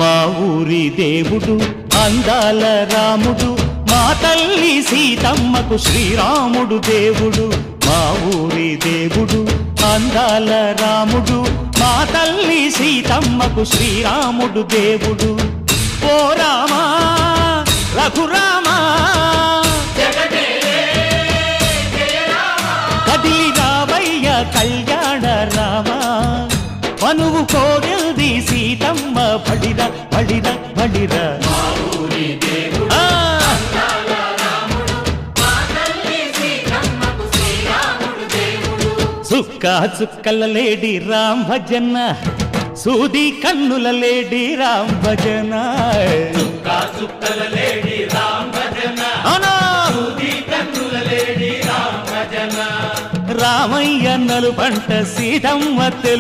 మా ఊరి దేవుడు అందాల రాముడు, మా తల్లి సీతమ్మకు శ్రీరాముడు దేవుడు. మా ఊరి దేవుడు అందాల రాముడు, మా తల్లి సీతమ్మకు శ్రీరాముడు దేవుడు. ఓ రామా రఘురామా కదిలి రావయ్య కళ్యాణ రామా, మనువు కోరెల్ది సీతమ్మ బడిర బడిర బడిర. చుక్క చుక్కల లేడి రామ్ భజన, సూది కన్నుల లేడి రామ్ భజన. రామయ్య నలు పంట సీతమ్మ తెలు